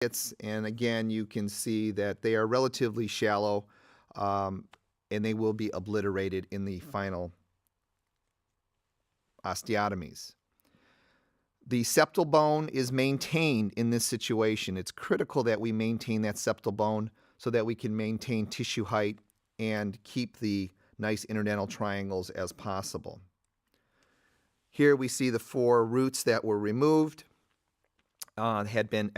And again, you can see that they are relatively shallow, and they will be obliterated in the final osteotomies. The septal bone is maintained in this situation. It's critical that we maintain that septal bone so that we can maintain tissue height and keep the nice interdental triangles as possible. Here we see the 4 roots that were removed, had been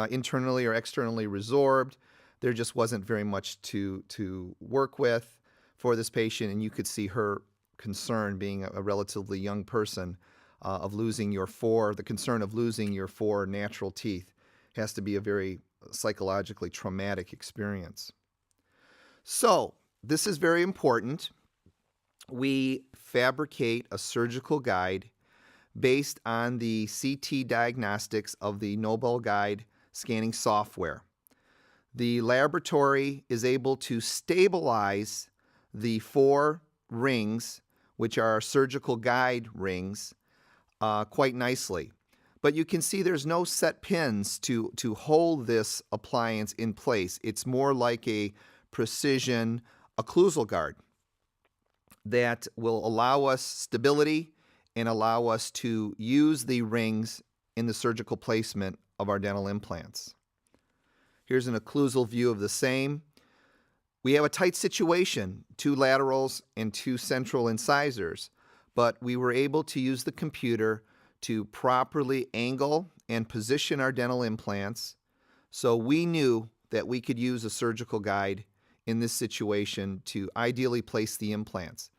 internally or externally resorbed. There just wasn't very much to work with for this patient, and you could see her concern, being a relatively young person, of losing your 4, the concern of losing your 4 natural teeth has to be a very psychologically traumatic experience. So this is very important. We fabricate a surgical guide based on the CT diagnostics of the Nobel Guide scanning software. The laboratory is able to stabilize the 4 rings, which are surgical guide rings, quite nicely. But you can see there's no set pins to hold this appliance in place. It's more like a precision occlusal guard that will allow us stability and allow us to use the rings in the surgical placement of our dental implants. Here's an occlusal view of the same. We have a tight situation, 2 laterals and 2 central incisors, but we were able to use the computer to properly angle and position our dental implants, so we knew that we could use a surgical guide in this situation to ideally place the implants.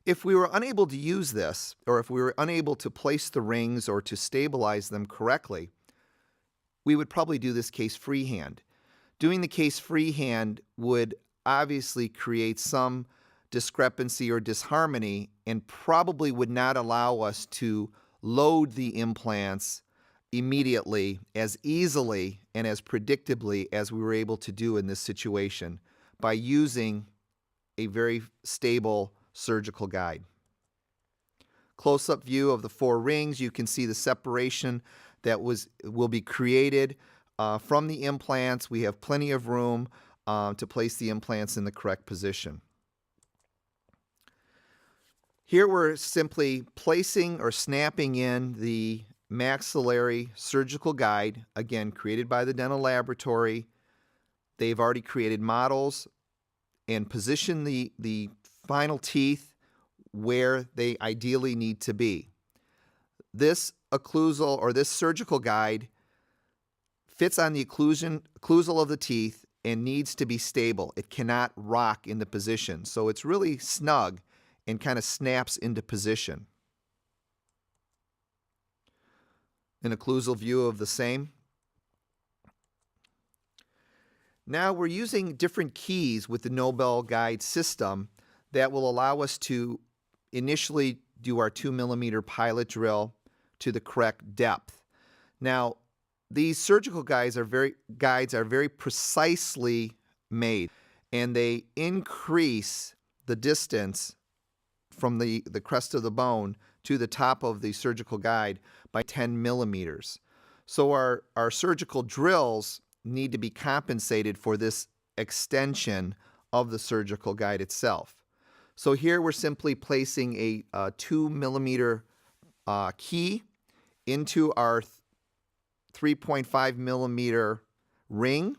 If we were unable to use this, or if we were unable to place the rings or to stabilize them correctly, we would probably do this case freehand. Doing the case freehand would obviously create some discrepancy or disharmony and probably would not allow us to load the implants immediately as easily and as predictably as we were able to do in this situation by using a very stable surgical guide. Close-up view of the 4 rings. You can see the separation that will be created from the implants. We have plenty of room to place the implants in the correct position. Here we're simply placing or snapping in the maxillary surgical guide, again created by the dental laboratory. They've already created models and positioned the final teeth where they ideally need to be. This occlusal or this surgical guide fits on the occlusal of the teeth and needs to be stable. It cannot rock into position. So it's really snug and kind of snaps into position. An occlusal view of the same. Now we're using different keys with the Nobel Guide system that will allow us to initially do our 2mm pilot drill to the correct depth. Now, these surgical guides are very precisely made, and they increase the distance from the crest of the bone to the top of the surgical guide by 10 millimeters. So our surgical drills need to be compensated for this extension of the surgical guide itself. So here we're simply placing a 2mm key into our 3.5 millimeter ring,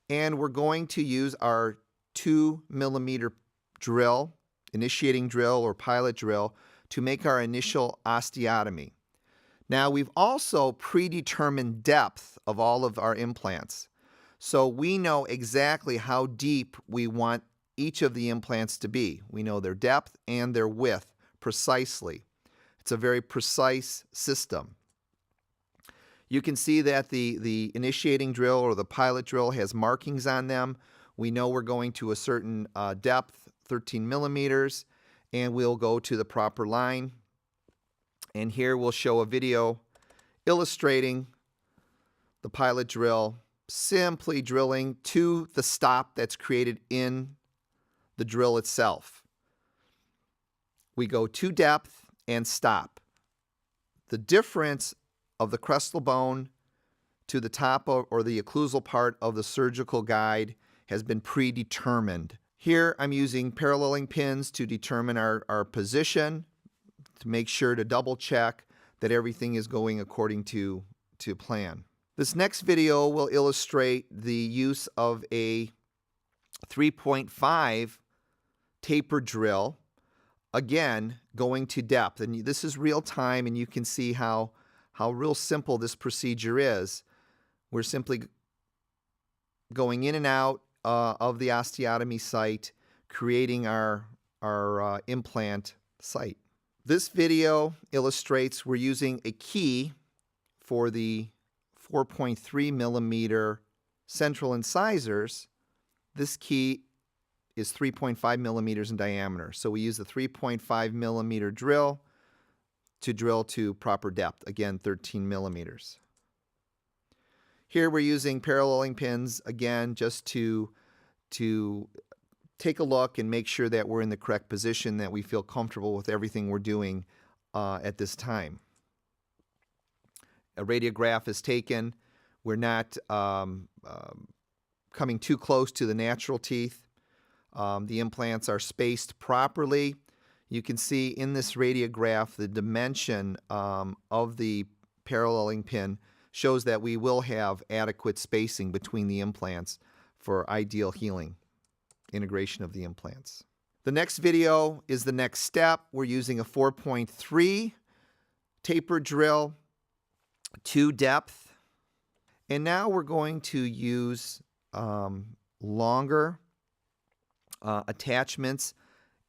and we're going to use our 2mm drill, initiating drill or pilot drill, to make our initial osteotomy. Now we've also predetermined depth of all of our implants, so we know exactly how deep we want each of the implants to be. We know their depth and their width precisely. It's a very precise system. You can see that the initiating drill or the pilot drill has markings on them. We know we're going to a certain depth, 13 millimeters, and we'll go to the proper line. And here we'll show a video illustrating the pilot drill, simply drilling to the stop that's created in the drill itself. We go to depth and stop. The difference of the crestal bone to the top or the occlusal part of the surgical guide has been predetermined. Here I'm using paralleling pins to determine our position, to make sure to double check that everything is going according to plan. This next video will illustrate the use of a 3.5 taper drill, again going to depth, and this is real time, and you can see how real simple this procedure is. We're simply going in and out of the osteotomy site, creating our implant site. This video illustrates we're using a key for the 4.3 millimeter central incisors. This key is 3.5 millimeters in diameter. So we use the 3.5 millimeter drill to proper depth, again 13 millimeters. Here we're using paralleling pins, again, just to take a look and make sure that we're in the correct position, that we feel comfortable with everything we're doing at this time. A radiograph is taken. We're not coming too close to the natural teeth. The implants are spaced properly. You can see in this radiograph the dimension of the paralleling pin shows that we will have adequate spacing between the implants for ideal healing, integration of the implants. The next video is the next step. We're using a 4.3 taper drill to depth. And now we're going to use longer attachments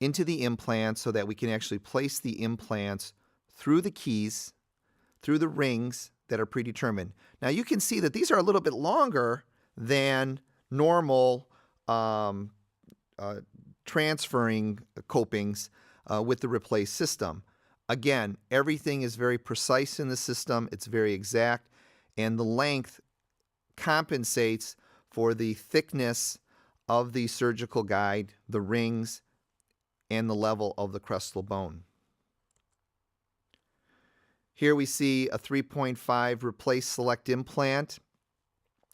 into the implant so that we can actually place the implants through the keys, through the rings that are predetermined. Now you can see that these are a little bit longer than normal transferring copings with the replaced system. Again, everything is very precise in the system. It's very exact, and the length compensates for the thickness of the surgical guide, the rings, and the level of the crestal bone. Here we see a 3.5 replace select implant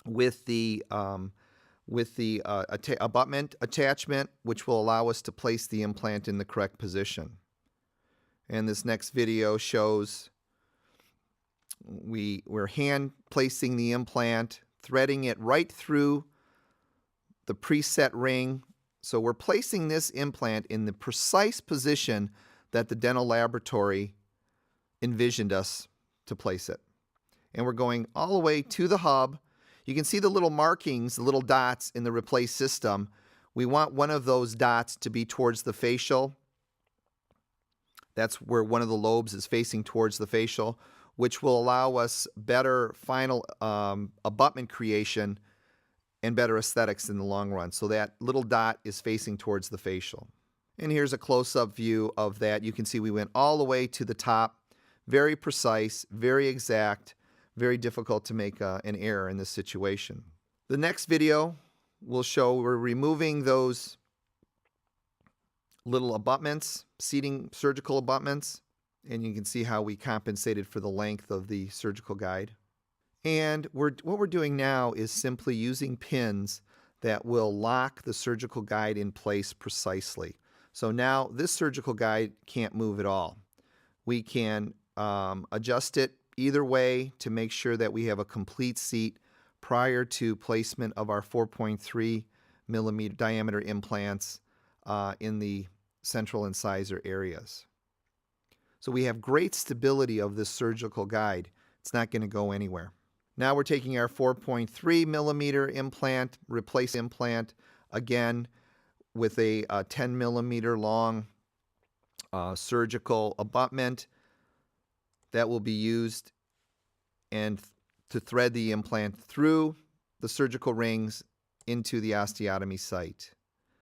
with the abutment attachment, which will allow us to place the implant in the correct position. And this next video shows we're hand placing the implant, threading it right through the preset ring. So we're placing this implant in the precise position that the dental laboratory envisioned us to place it. And we're going all the way to the hub. You can see the little markings, the little dots in the replaced system. We want one of those dots to be towards the facial. That's where one of the lobes is facing towards the facial, which will allow us better final abutment creation and better aesthetics in the long run. So that little dot is facing towards the facial. And here's a close-up view of that. You can see we went all the way to the top. Very precise, very exact, very difficult to make an error in this situation. The next video will show we're removing those little abutments, seating surgical abutments, and you can see how we compensated for the length of the surgical guide. And what we're doing now is simply using pins that will lock the surgical guide in place precisely. So now this surgical guide can't move at all. We can adjust it either way to make sure that we have a complete seat prior to placement of our 4.3 millimeter diameter implants in the central incisor areas. So we have great stability of this surgical guide. It's not going to go anywhere. Now we're taking our 4.3 millimeter implant, replace implant, again with a 10 millimeter long surgical abutment that will be used and to thread the implant through the surgical rings into the osteotomy site.